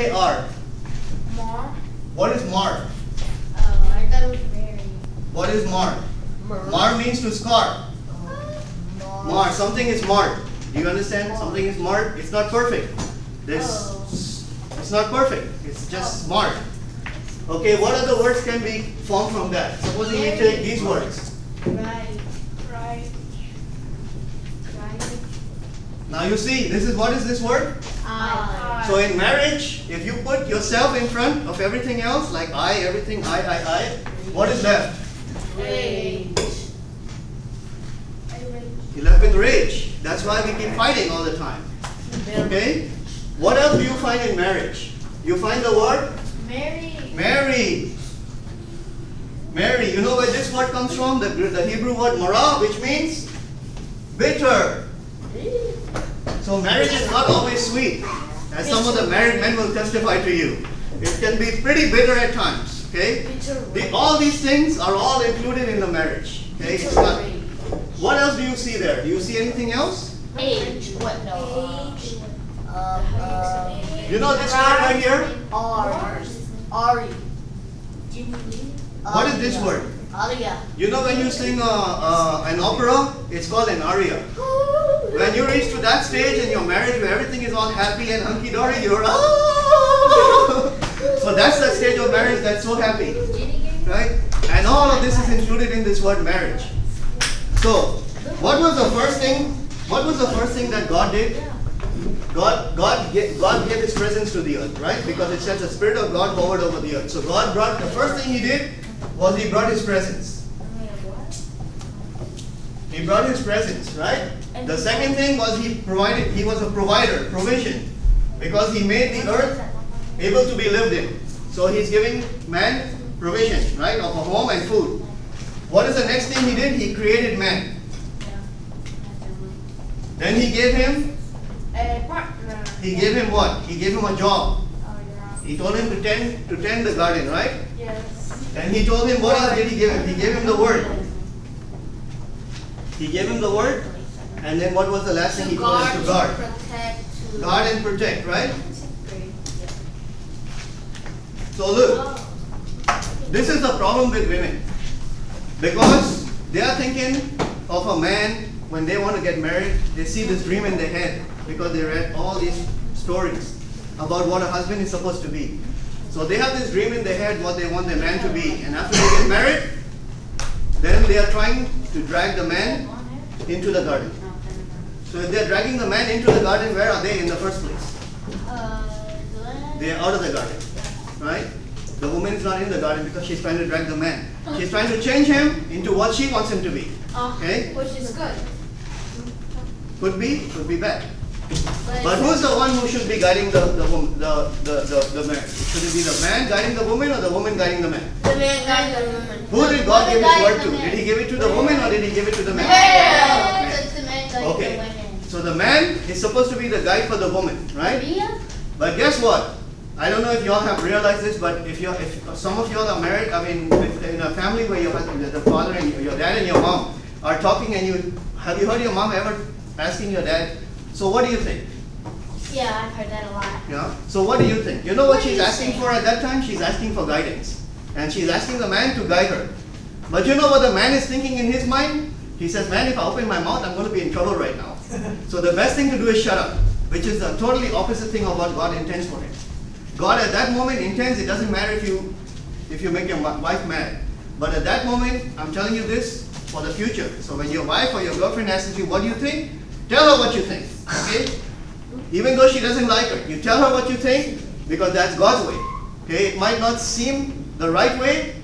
M-A-R. Mar. What is mar? I thought it was Mary. What is mar? Mar. Mar means to scar. Mar. Something is marred. Do you understand? Something is marred. It's not perfect. It's not perfect. It's just marred. Okay, what other words can be formed from that? Supposing we take these words. Right. Now you see, what is this word? I. So in marriage, if you put yourself in front of everything else, like I, everything I, what is left? Rage. You're left with rage. That's why we keep fighting all the time. Okay? What else do you find in marriage? You find the word? Mary. Mary. Mary. You know where this word comes from? The Hebrew word marah, which means bitter. So marriage is not always sweet, as some of the married men will testify to you. It can be pretty bitter at times. Okay? All these things are all included in the marriage. Okay? It's not. What else do you see there? Do you see anything else? Age. What? No. You know this word right here? Ari. What is this word? Aria. You know when you sing an opera, it's called an aria. When you reach to that stage in your marriage where everything is all happy and hunky-dory, you're so that's the stage of marriage that's so happy. Right? And all of this is included in this word marriage. So, what was the first thing that God did? God gave His presence to the earth, right? Because it says the Spirit of God hovered over the earth. So God brought, the first thing He did was He brought His presence. He brought His presence, right? The second thing was He was a provider, provision. Because He made the earth able to be lived in. So He's giving man provision, right? Of a home and food. What is the next thing He did? He created man. Then He gave him A partner. He gave him what? He gave him a job. He told him to tend the garden, right? Yes. And He told him, what else did He give him? He gave him the word. He gave him the word. And then what was the last thing He told him? To guard. Guard and protect, right? So look, this is the problem with women. Because they are thinking of a man, when they want to get married, they see this dream in their head. Because they read all these stories about what a husband is supposed to be. So they have this dream in their head what they want their man to be. And after they get married, then they are trying to drag the man into the garden. So if they are dragging the man into the garden, where are they in the first place? They are out of the garden, right? The woman is not in the garden because she's trying to drag the man. She's trying to change him into what she wants him to be. Okay? Which is good. Could be bad. But who's the one who should be guiding the man? Should it be the man guiding the woman or the woman guiding the man? The man guiding the woman. Who did God give His word to? Did He give it to the woman or did He give it to the man? It's the man guiding the Okay. woman. So the man is supposed to be the guide for the woman, right? But guess what? I don't know if you all have realized this, but if some of you all are married, I mean, in a family where the father and your dad and your mom are talking, and have you heard your mom ever asking your dad, so what do you think? Yeah, I've heard that a lot. Yeah. So what do you think? You know what she's asking for at that time? She's asking for guidance. And she's asking the man to guide her. But you know what the man is thinking in his mind? He says, man, if I open my mouth, I'm going to be in trouble right now. So the best thing to do is shut up, which is the totally opposite thing of what God intends for him. God at that moment intends, it doesn't matter if you make your wife mad. But at that moment, I'm telling you this for the future. So when your wife or your girlfriend asks you, what do you think? Tell her what you think. Okay? Even though she doesn't like it, you tell her what you think because that's God's way. Okay? It might not seem the right way,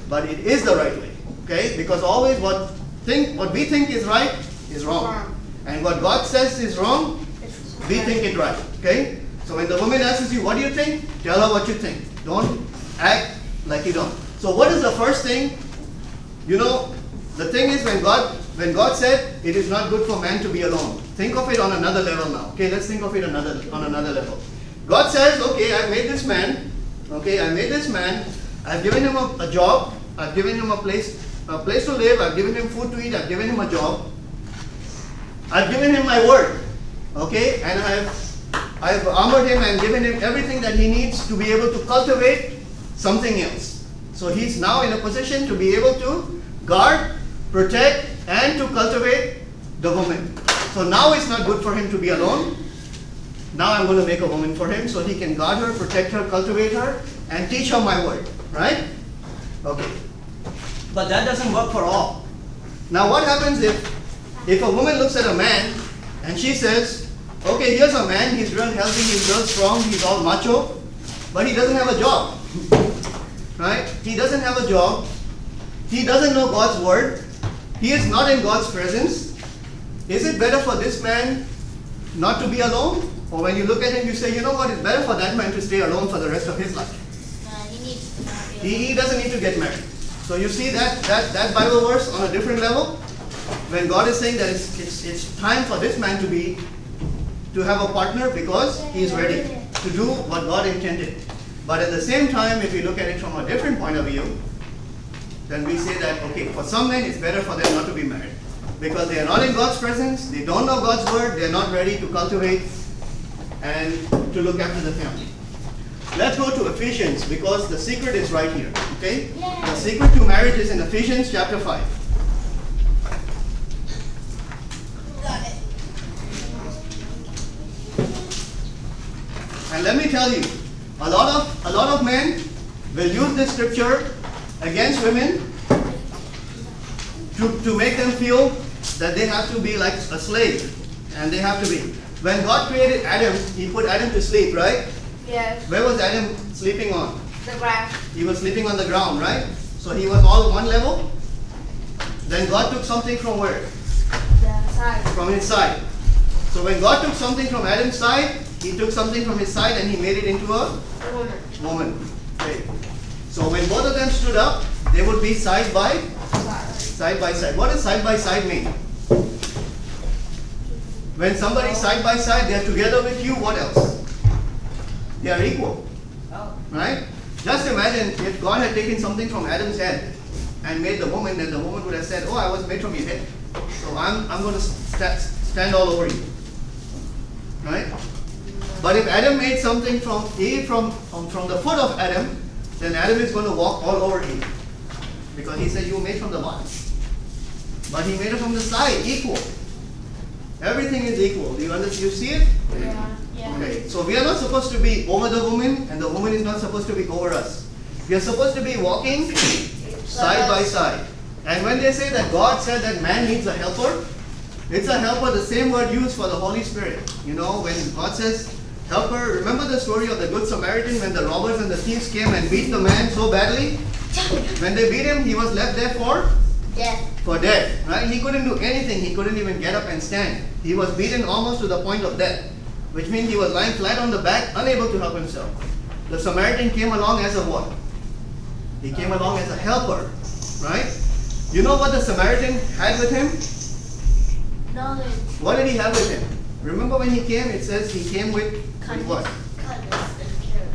but it is the right way. Okay? Because always what we think is right is wrong. And what God says is wrong, we think it right. Okay? So when the woman asks you, what do you think? Tell her what you think. Don't act like you don't. So what is the first thing? You know, the thing is when God said it is not good for man to be alone. Think of it on another level now. Okay, let's think of it on another level. God says, okay, I made this man. Okay, I made this man. I've given him a job. I've given him a place to live. I've given him food to eat. I've given him a job. I've given him my word. Okay, and I've armored him and given him everything that he needs to be able to cultivate something else. So he's now in a position to be able to guard, protect, and to cultivate the woman. So now it's not good for him to be alone. Now I'm going to make a woman for him so he can guard her, protect her, cultivate her, and teach her my word. Right? Okay. But that doesn't work for all. Now what happens if a woman looks at a man and she says, okay, here's a man, he's real healthy, he's real strong, he's all macho, but he doesn't have a job. Right? He doesn't have a job. He doesn't know God's word. He is not in God's presence. Is it better for this man not to be alone? Or when you look at him, you say, you know what, it's better for that man to stay alone for the rest of his life. He needs to not be He doesn't need to get married. So you see that Bible verse on a different level? When God is saying that it's time for this man to have a partner because he is ready to do what God intended. But at the same time, if you look at it from a different point of view, then we say that, okay, for some men it's better for them not to be married. Because they are not in God's presence, they don't know God's word, they are not ready to cultivate and to look after the family. Let's go to Ephesians because the secret is right here. Okay? The secret to marriage is in Ephesians chapter 5. Got it. And let me tell you, a lot of men will use this scripture against women to make them feel that they have to be like a slave, and they have to be. When God created Adam, he put Adam to sleep, right? Yes. Where was Adam sleeping on? The ground. He was sleeping on the ground, right? So he was all one level. Then God took something from where? The side. From his side. So when God took something from Adam's side, he took something from his side and he made it into a The woman. woman. Okay. So when both of them stood up, they would be side by side. What does side by side mean? When somebody's side by side, they are together with you, what else? They are equal. Right? Just imagine if God had taken something from Adam's head and made the woman, then the woman would have said, oh, I was made from your head. So I'm going to stand all over you. Right? But if Adam made something from Eve, from the foot of Adam, then Adam is going to walk all over Eve. Because he said, you were made from the bottom. But he made it from the side, equal. Everything is equal. Do you understand? You see it? Yeah. Okay. So we are not supposed to be over the woman, and the woman is not supposed to be over us. We are supposed to be walking side by side. And when they say that God said that man needs a helper, it's a helper, the same word used for the Holy Spirit. You know, when God says helper, remember the story of the Good Samaritan when the robbers and the thieves came and beat the man so badly? When they beat him, he was left there for death, right? He couldn't do anything. He couldn't even get up and stand. He was beaten almost to the point of death, which means he was lying flat on the back, unable to help himself. The Samaritan came along as a what? He came along as a helper, right? You know what the Samaritan had with him? Knowledge. What did he have with him? Remember when he came, it says he came with what? Kindness and care.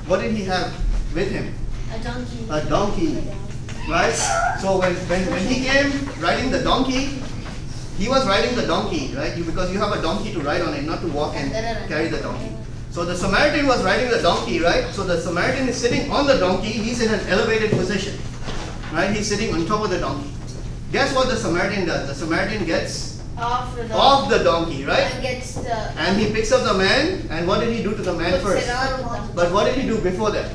What did he have with him? A donkey. A donkey. Right? So when he came riding the donkey, he was riding the donkey, right? Because you have a donkey to ride on it, not to walk and carry the donkey. So the Samaritan was riding the donkey, right? So the Samaritan is sitting on the donkey. He's in an elevated position, right? He's sitting on top of the donkey. Guess what the Samaritan does? The Samaritan gets Off the donkey, right? And gets the. And he picks up the man. And what did he do to the man puts first? it on. But what did he do before that?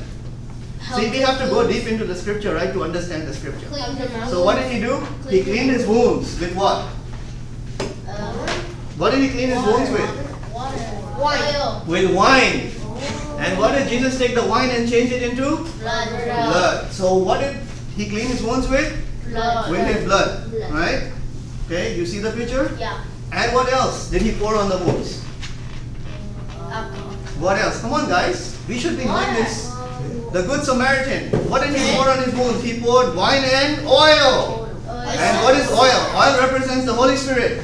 See, we have to go deep into the scripture, right, to understand the scripture. Clean them out. So what did he do? He cleaned his wounds with what? What did he clean his wounds with? Wine. With wine. And what did Jesus take the wine and change it into? Blood. So what did he clean his wounds with? Blood. With his blood. Right? Okay, you see the picture? Yeah. And what else did he pour on the wounds? Alcohol. What else? Come on, guys. We should be knowing this. The Good Samaritan. What did he pour on his wounds? He poured wine and oil. And what is oil? Oil represents the Holy Spirit.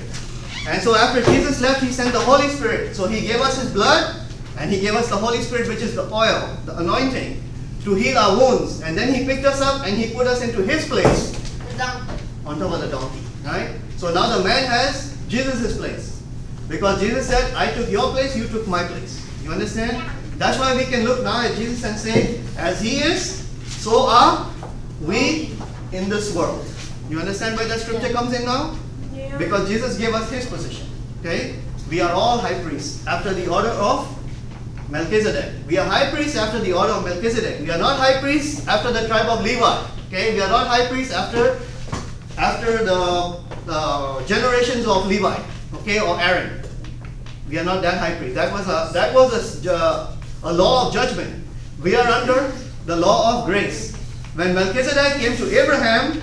And so after Jesus left, he sent the Holy Spirit. So he gave us his blood, and he gave us the Holy Spirit, which is the oil, the anointing, to heal our wounds. And then he picked us up and he put us into his place on top of the donkey. Right? So now the man has Jesus' place. Because Jesus said, I took your place, you took my place. You understand? That's why we can look now at Jesus and say, as he is, so are we in this world. You understand where that scripture comes in now? Yeah. Because Jesus gave us his position. Okay? We are all high priests after the order of Melchizedek. We are high priests after the order of Melchizedek. We are not high priests after the tribe of Levi. Okay? We are not high priests after the generations of Levi. Okay? Or Aaron. We are not that high priest. That was a law of judgment. We are under the law of grace. When Melchizedek came to Abraham,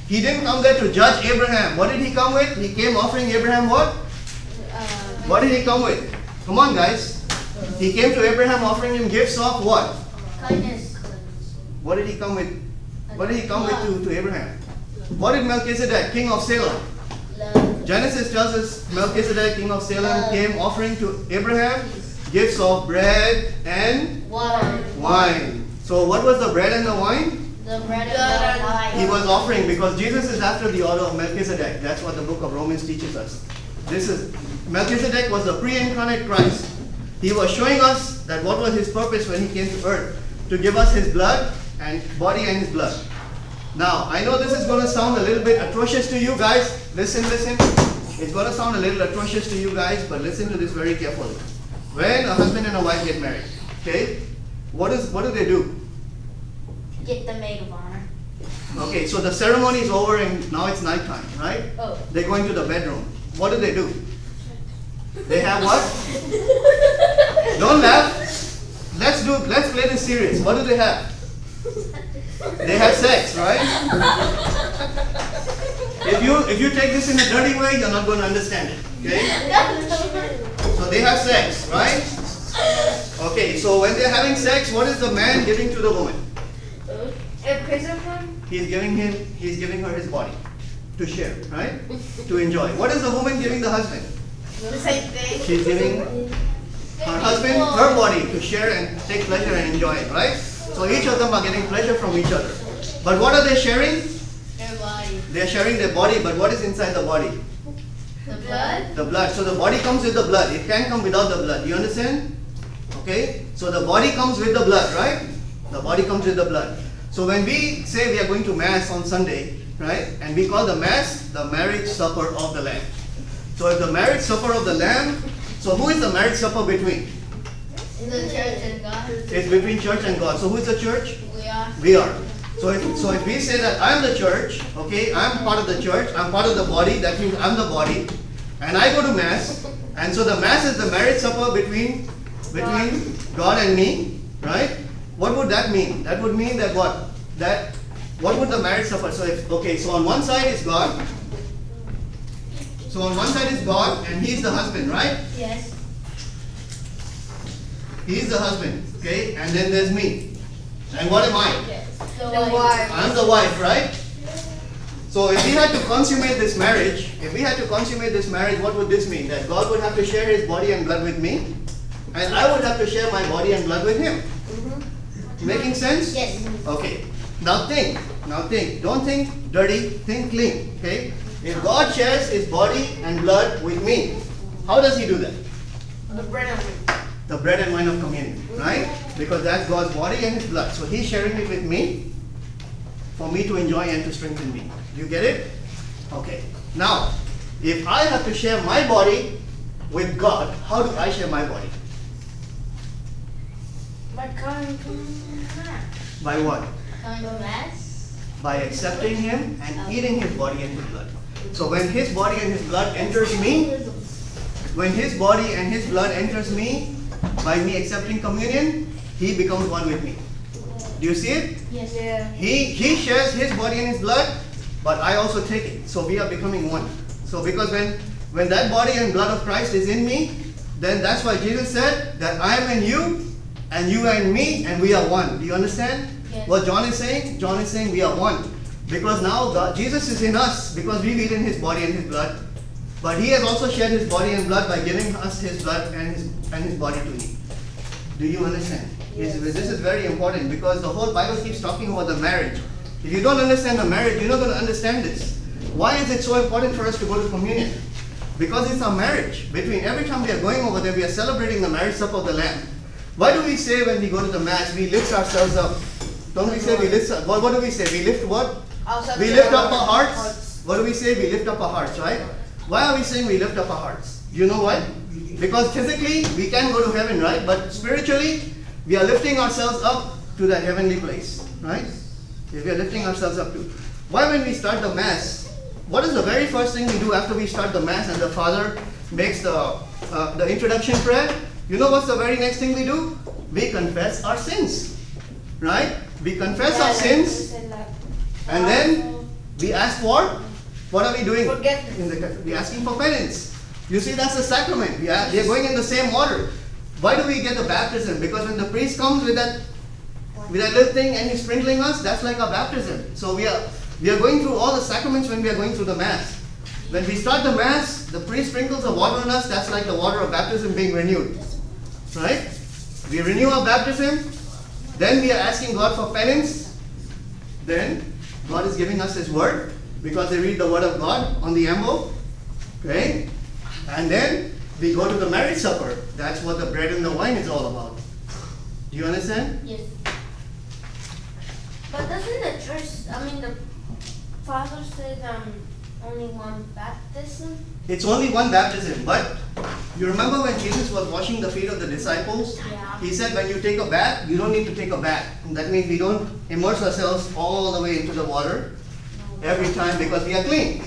he didn't come there to judge Abraham. What did he come with? He came offering Abraham what? What did he come with? Come on, guys. He came to Abraham offering him gifts of what? Kindness. What did he come with? What did he come with to Abraham? What did Melchizedek, king of Salem? Love. Genesis tells us Melchizedek, king of Salem, came offering to Abraham gifts of bread and Water. wine. So what was the bread and the wine? The bread and the wine. He was offering because Jesus is after the order of Melchizedek. That's what the book of Romans teaches us. Melchizedek was the pre-incarnate Christ. He was showing us that what was his purpose when he came to earth, to give us his blood and body and his blood. Now, I know this is going to sound a little bit atrocious to you guys. Listen. It's going to sound a little atrocious to you guys, but listen to this very carefully. When a husband and a wife get married, okay, what do they do? Get the maid of honor. Okay, so the ceremony is over and now it's nighttime, right? Oh. They go into the bedroom. What do? They have what? Don't laugh. Let's play this serious. What do they have? They have sex, right? If you take this in a dirty way, you're not going to understand it. Okay? So they have sex, right? Okay, so when they're having sex, what is the man giving to the woman? A piece of him? He's giving her his body to share, right? To enjoy. What is the woman giving the husband? The same thing. She's giving her husband her body to share and take pleasure and enjoy it, right? So each of them are getting pleasure from each other. But what are they sharing? Their body. They're sharing their body, but what is inside the body? The blood. The blood. So the body comes with the blood. It can't come without the blood. You understand? Okay? So the body comes with the blood, right? The body comes with the blood. So when we say we are going to Mass on Sunday, right? And we call the Mass the marriage supper of the Lamb. So if the marriage supper of the Lamb, so who is the marriage supper between? The church and God. It's between church and God. So who is the church? We are. We are. So if we say that I'm the church, okay, I'm part of the church, I'm part of the body, that means I'm the body, and I go to Mass, and so the Mass is the marriage supper between God and me, right? What would that mean? That would mean that what? What would the marriage supper? So on one side is God. So on one side is God, and He's the husband, right? Yes. He's the husband, okay? And then there's me. And what am I? Yes. The wife. I'm the wife, right? So if we had to consummate this marriage, what would this mean? That God would have to share His body and blood with me, and I would have to share my body and blood with Him. Making sense? Yes. Okay. Now think. Don't think dirty, think clean, okay? If God shares His body and blood with me, how does He do that? The bread and wine. The bread and wine of communion, right? Because that's God's body and His blood. So He's sharing it with me for me to enjoy and to strengthen me. You get it? Okay. Now, if I have to share my body with God, how do I share my body? By coming to Mass. By what? Coming to Mass. By accepting Him and eating His body and His blood. So when His body and His blood enters me, by me accepting communion, He becomes one with me. Do you see it? Yes. Yeah. He shares His body and His blood, but I also take it. So we are becoming one. So because when that body and blood of Christ is in me, then that's why Jesus said that I am in you, and you are in me, and we are one. Do you understand? Yes. What John is saying? John is saying we are one. Because now Jesus is in us, because we've eaten His body and His blood. But He has also shed His body and blood by giving us His blood and His body to eat. Do you understand? Yes. This is very important because the whole Bible keeps talking about the marriage. If you don't understand the marriage, you're not going to understand this. Why is it so important for us to go to communion? Because it's a marriage. Every time we are going over there, we are celebrating the marriage supper of the Lamb. Why do we say when we go to the Mass, we lift ourselves up? Don't we say we lift up? What do we say? We lift what? We lift up our hearts. What do we say? We lift up our hearts, right? Why are we saying we lift up our hearts? Do you know why? Because physically, we can go to heaven, right? But spiritually, we are lifting ourselves up to that heavenly place, right? We are lifting ourselves up to. Why when we start the Mass, what is the very first thing we do after we start the Mass and the Father makes the introduction prayer? You know what's the very next thing we do? We confess our sins, right? We confess our sins, and then we ask for, what are we doing? Forgiveness. We're asking for penance. You see, that's the sacrament. We are going in the same order. Why do we get the baptism? Because when the priest comes with that little thing and he's sprinkling us, that's like a baptism. So we are going through all the sacraments when we are going through the Mass. When we start the Mass, the priest sprinkles the water on us. That's like the water of baptism being renewed. Right? We renew our baptism. Then we are asking God for penance. Then God is giving us His Word, because they read the Word of God on the ambo. Okay? And then we go to the marriage supper. That's what the bread and the wine is all about. Do you understand? Yes. But doesn't the church, the Father said only one baptism? It's only one baptism, but you remember when Jesus was washing the feet of the disciples? Yeah. He said when you take a bath, you don't need to take a bath. That means we don't immerse ourselves all the way into the water every time, because we are clean.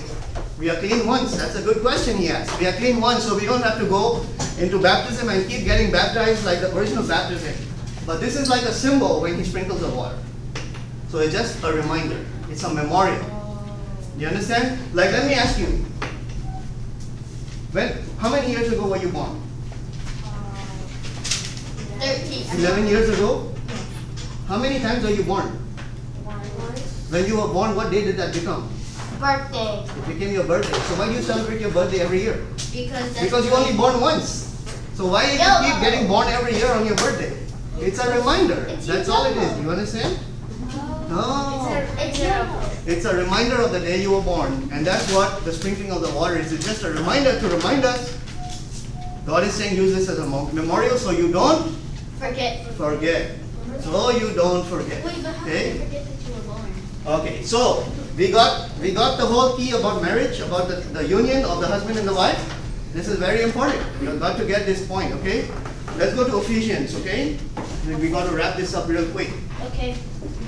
We are clean once. That's a good question he asked. We are clean once, so we don't have to go into baptism and keep getting baptized like the original baptism. But this is like a symbol when he sprinkles the water. So it's just a reminder. It's a memorial. Do you understand? Like, let me ask you. How many years ago were you born? 13. 11 years ago? How many times were you born? When you were born, what day did that become? Birthday. It became your birthday. So why do you celebrate your birthday every year? Because you only born once. So why do you keep getting born every year on your birthday? It's a reminder. That's all it is. Do you understand? No. It's a reminder of the day you were born. And that's what the sprinkling of the water is. It's just a reminder to remind us. God is saying use this as a memorial so you don't Forget. So you don't forget. Wait, but how Okay? did you forget that you were born? Okay, so we got the whole key about marriage, about the union of the husband and the wife. This is very important. You've got to get this point, okay? Let's go to Ephesians, okay? We got to wrap this up real quick. Okay.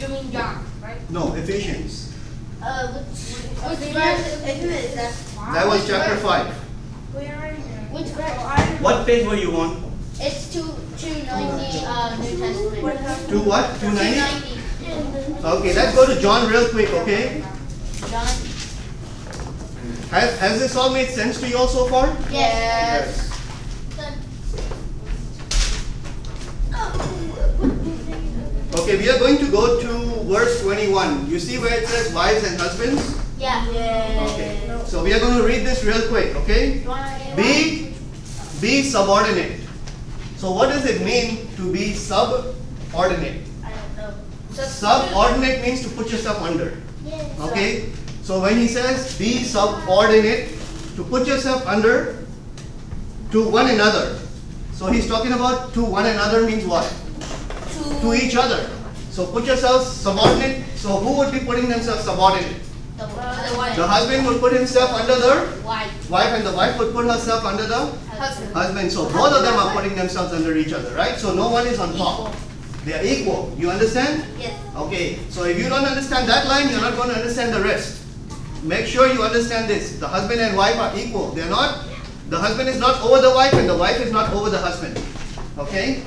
You mean John, right? No, Ephesians. Which verse? Isn't that? That was chapter 5. Which verse? What page were you on? It's 290 New Testament. To what? 290? 290. Okay, let's go to John real quick, okay? John? Has this all made sense to you all so far? Yes. Okay, we are going to go to verse 21. You see where it says wives and husbands? Yeah. Okay. So we are going to read this real quick, okay? Be subordinate. So what does it mean to be subordinate? I don't know. Subordinate means to put yourself under. Yes. Okay? So when he says be subordinate, to put yourself under to one another. So he's talking about to one another means what? To each other. So put yourself subordinate. So who would be putting themselves subordinate? The wife. The husband would put himself under the Wife. wife, and the wife would put herself under the Husband. husband. So both of them are putting themselves under each other, right? So no one is on top. They are equal. You understand? Yes. Okay. So if you don't understand that line, you're not going to understand the rest. Make sure you understand this. The husband and wife are equal. They're not. The husband is not over the wife, and the wife is not over the husband. Okay?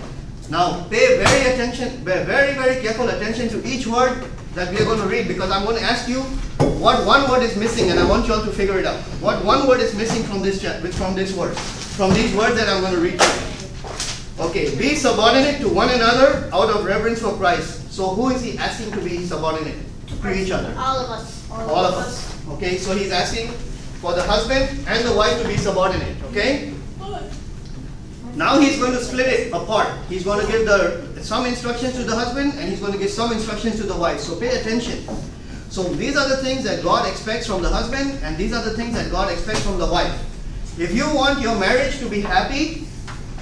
Now pay very careful attention to each word that we are going to read, because I'm going to ask you what one word is missing, and I want you all to figure it out. What one word is missing from this verse, from these words that I'm going to read to you. Okay, be subordinate to one another out of reverence for Christ. So who is he asking to be subordinate to each other? All of us. All of us. Okay, so he's asking for the husband and the wife to be subordinate. Okay. Now he's going to split it apart. He's going to give some instructions to the husband, and he's going to give some instructions to the wife. So pay attention. So these are the things that God expects from the husband, and these are the things that God expects from the wife. If you want your marriage to be happy,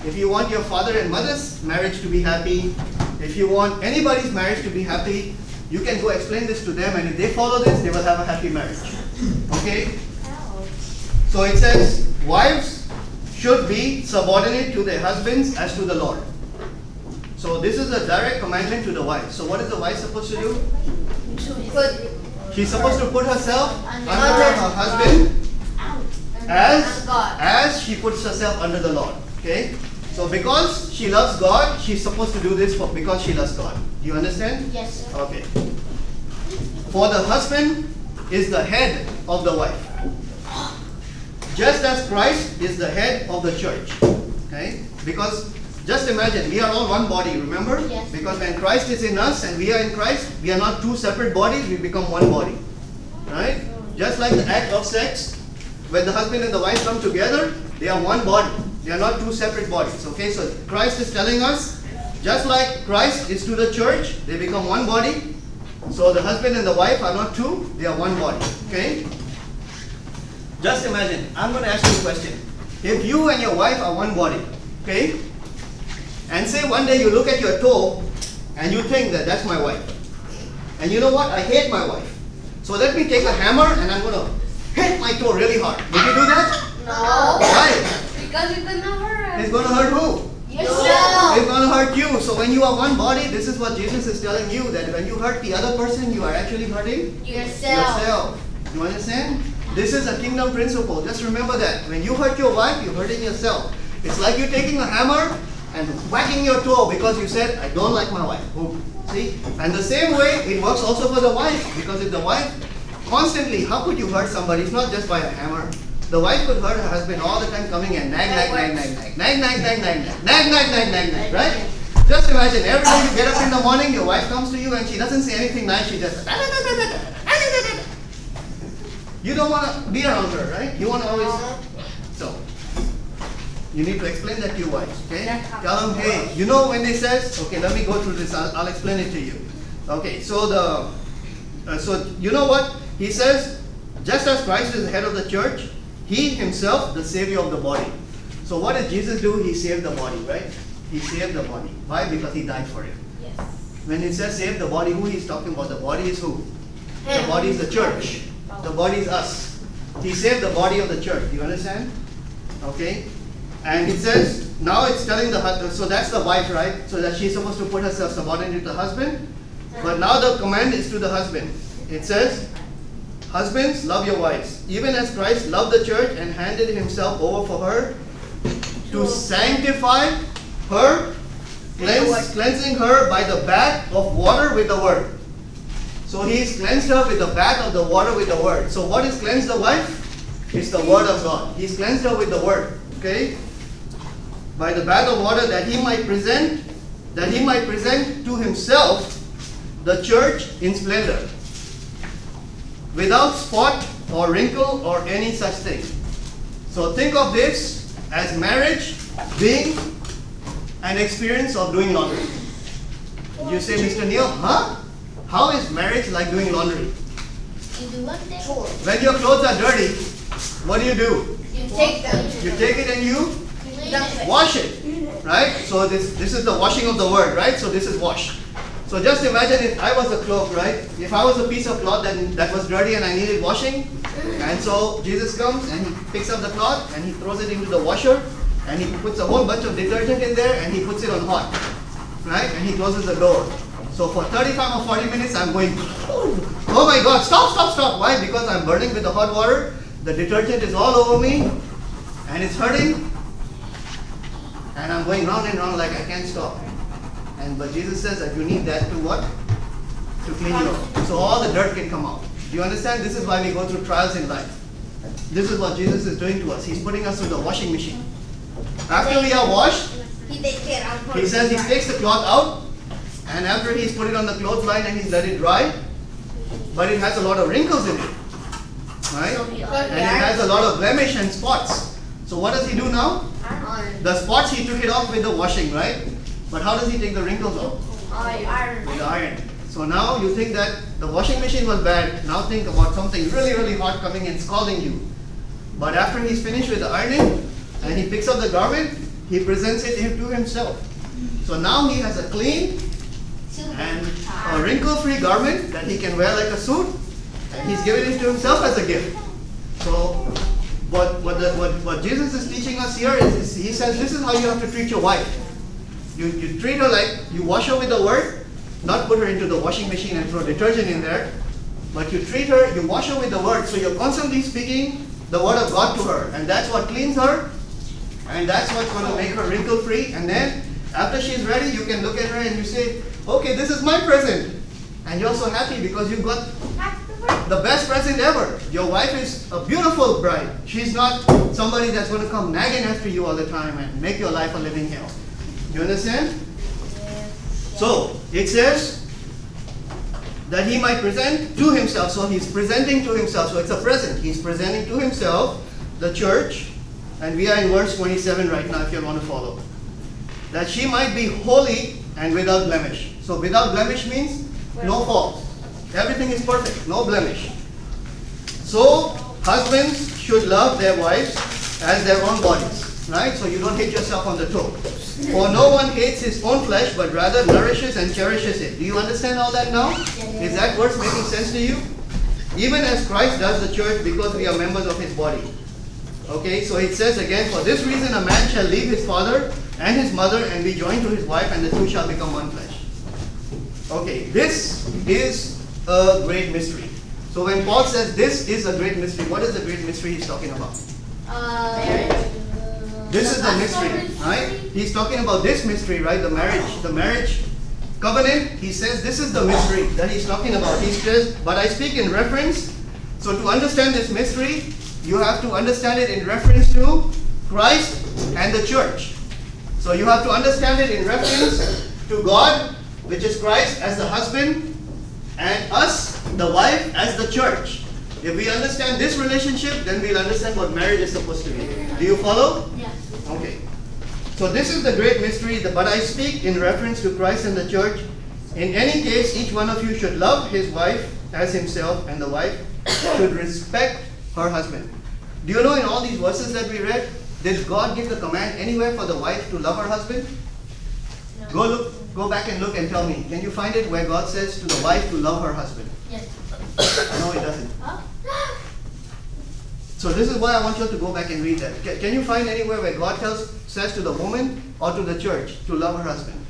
if you want your father and mother's marriage to be happy, if you want anybody's marriage to be happy, you can go explain this to them, and if they follow this, they will have a happy marriage. Okay? So it says, wives should be subordinate to their husbands as to the Lord. So this is a direct commandment to the wife. So what is the wife supposed to do? She's supposed to put herself under her husband as she puts herself under the Lord. Okay? So because she loves God, she's supposed to do this because she loves God. Do you understand? Yes, sir. Okay. For the husband is the head of the wife, just as Christ is the head of the church. Okay? Because just imagine, we are all one body, remember? Yes. Because when Christ is in us and we are in Christ, we are not two separate bodies, we become one body. Right? Just like the act of sex, when the husband and the wife come together, they are one body. They are not two separate bodies. Okay? So Christ is telling us, just like Christ is to the church, they become one body. So the husband and the wife are not two, they are one body. Okay? Just imagine, I'm going to ask you a question. If you and your wife are one body, okay? And say one day you look at your toe and you think that that's my wife. And you know what? I hate my wife. So let me take a hammer and I'm going to hit my toe really hard. Would you do that? No. Why? Because you're gonna hurt. It's going to hurt who? Yourself. It's going to hurt you. So when you are one body, this is what Jesus is telling you, that when you hurt the other person, you are actually hurting yourself. You understand? This is a kingdom principle. Just remember that. When you hurt your wife, you're hurting yourself. It's like you taking a hammer and whacking your toe because you said, I don't like my wife. Boom. See? And the same way, it works also for the wife. Because if the wife constantly, how could you hurt somebody? It's not just by a hammer. The wife could hurt her husband all the time, coming and nag, right? Just imagine, every day you get up in the morning, your wife comes to you and she doesn't say anything nice, she just you don't want to be around her, right? You want to always, so you need to explain that to your wives, okay? Tell them, hey, you know when they says, okay, let me go through this, I'll explain it to you. Okay, so so you know what? He says, just as Christ is the head of the church, He himself the savior of the body. So what did Jesus do? He saved the body, right? He saved the body. Why? Because he died for it. Yes. When it says save the body, who he's talking about? The body is who? The body is the church. The body is us. He saved the body of the church. Do you understand? Okay? And it says, now it's telling the husband, so that's the wife, right? So that she's supposed to put herself subordinate to the husband. But now the command is to the husband. It says, husbands, love your wives, even as Christ loved the church and handed himself over for her to sanctify her, cleansing her by the bath of water with the word. So he's cleansed her with the bath of the water with the word. So what is cleansed the wife? It's the word of God. He's cleansed her with the word. Okay? By the bath of water that he might present to himself the church in splendor, without spot or wrinkle or any such thing. So think of this as marriage being an experience of doing laundry. You say, Mr. Neil, huh? How is marriage like doing laundry? You do one thing. When your clothes are dirty, what do? You take them. You take it and you Clean it. wash it, right? So this is the washing of the word, right? So this is wash. So just imagine if I was a cloak, right? If I was a piece of cloth that was dirty and I needed washing, and so Jesus comes and he picks up the cloth and he throws it into the washer and he puts a whole bunch of detergent in there and he puts it on hot, right? And he closes the door. So for 35 or 40 minutes I'm going, oh my God, stop. Why? Because I'm burning with the hot water. The detergent is all over me and it's hurting and I'm going round and round like I can't stop. But Jesus says that you need that to what? To clean you up. So all the dirt can come out. Do you understand? This is why we go through trials in life. This is what Jesus is doing to us. He's putting us through the washing machine. After we are washed, he says he takes the cloth out, and after he's put it on the clothesline and he's let it dry, but it has a lot of wrinkles in it. Right? And it has a lot of blemish and spots. So what does he do now? The spots he took it off with the washing, right? But how does he take the wrinkles off? Iron. With the iron. So now you think that the washing machine was bad. Now think about something really, really hot coming and scalding you. But after he's finished with the ironing and he picks up the garment, he presents it to himself. So now he has a clean and a wrinkle-free garment that he can wear like a suit, and he's giving it to himself as a gift. So what Jesus is teaching us here is he says this is how you have to treat your wife. You treat her like you wash her with the word, not put her into the washing machine and throw detergent in there, but you treat her, you wash her with the word. So you're constantly speaking the word of God to her, and that's what cleans her, and that's what's going to make her wrinkle-free. And then after she's ready, you can look at her and you say, okay, this is my present. And you're so happy because you got the best present ever. Your wife is a beautiful bride. She's not somebody that's going to come nagging after you all the time and make your life a living hell. You understand? Yes. So, it says that he might present to himself. So he's presenting to himself. So it's a present. He's presenting to himself the church. And we are in verse 27 right now if you want to follow. That she might be holy and without blemish. So without blemish means no fault. Everything is perfect, no blemish. So husbands should love their wives as their own bodies. Right? So you don't hit yourself on the toe. For no one hates his own flesh, but rather nourishes and cherishes it. Do you understand all that now? Is that verse making sense to you? Even as Christ does the church, because we are members of his body. Okay, so it says again, for this reason a man shall leave his father and his mother and be joined to his wife, and the two shall become one flesh. Okay, this is a great mystery. So when Paul says this is a great mystery, what is the great mystery he's talking about? Marriage. This is the mystery, right? He's talking about this mystery, right? The marriage covenant. He says this is the mystery that he's talking about. He says, but I speak in reference. So to understand this mystery, you have to understand it in reference to Christ and the church. So you have to understand it in reference to God, which is Christ as the husband, and us, the wife, as the church. If we understand this relationship, then we'll understand what marriage is supposed to be. Do you follow? Yes. Okay. So this is the great mystery, but I speak in reference to Christ and the church. In any case, each one of you should love his wife as himself, and the wife should respect her husband. Do you know in all these verses that we read, did God give the command anywhere for the wife to love her husband? No. Go back and look and tell me. Can you find it where God says to the wife to love her husband? Yes. No, it doesn't. Huh? So this is why I want you to go back and read that. Can you find anywhere where God says to the woman or to the church to love her husband?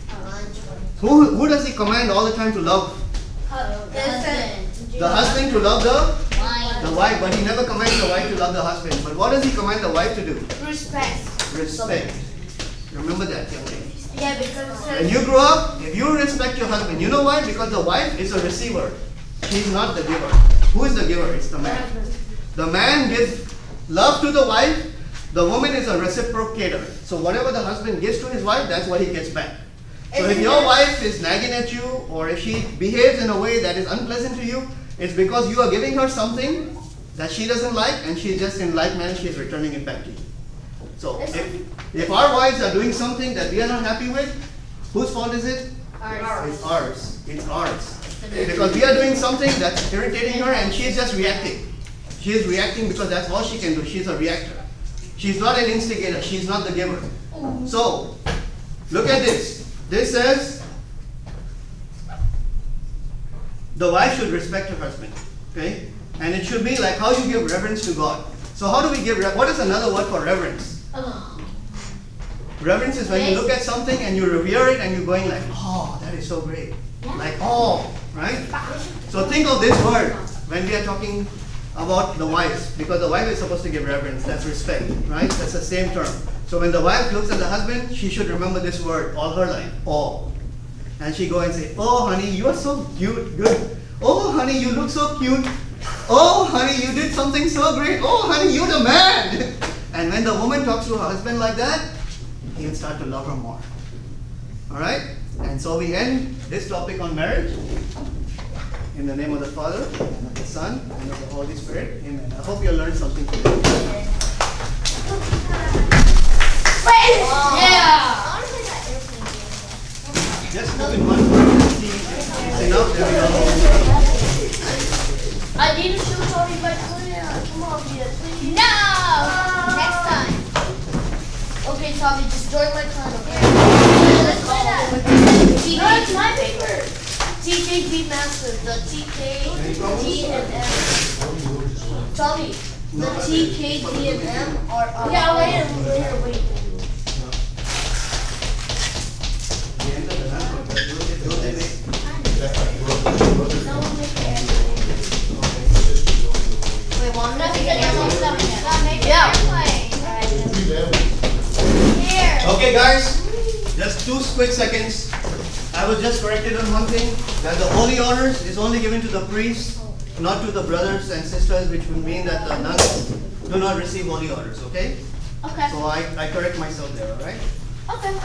Who does he command all the time to love? The husband to love the wife, but he never commands the wife to love the husband. But what does he command the wife to do? Respect. Respect. Remember that, young lady. Yeah, because When you grow up, if you respect your husband, you know why? Because the wife is a receiver. She's not the giver. Who is the giver? It's the man. The man gives love to the wife. The woman is a reciprocator. So whatever the husband gives to his wife, that's what he gets back. So if your wife is nagging at you, or if she behaves in a way that is unpleasant to you, it's because you are giving her something that she doesn't like, and she just in like manner she is returning it back to you. So if our wives are doing something that we are not happy with, whose fault is it? Ours. It's ours. It's ours. Because we are doing something that's irritating her, and she's just reacting. She is reacting because that's all she can do. She's a reactor. She's not an instigator. She's not the giver. So look at this. This says the wife should respect her husband. Okay? And it should be like how you give reverence to God. So how do we give what is another word for reverence? Reverence is when you look at something and you revere it and you're going like, oh, that is so great. Like, oh, right? So think of this word when we are talking about the wives, because the wife is supposed to give reverence. That's respect, right? That's the same term. So when the wife looks at the husband, she should remember this word all her life, oh. And she go and say, oh honey, you are so cute, good. Oh honey, you look so cute. Oh honey, you did something so great. Oh honey, you're the man. And when the woman talks to her husband like that, he'll start to love her more. Alright? And so we end this topic on marriage. In the name of the Father, and of the Son, and of the Holy Spirit. Amen. I hope you learned something today. Just move in one word and see if it's enough. There we go. I need to show Tony, but come on, please. No! TKG master, the TK, Any problems? G and M. Tommy, the TK, G and M are Yeah, wait. The end of the hand. Do they make- Someone make the Wait, one minute. Yeah. Here. Okay, guys, just 2 quick seconds. I was just corrected on one thing, that the holy honors is only given to the priests, not to the brothers and sisters, which would mean that the nuns do not receive holy honors, okay? Okay. So I correct myself there, alright? Okay.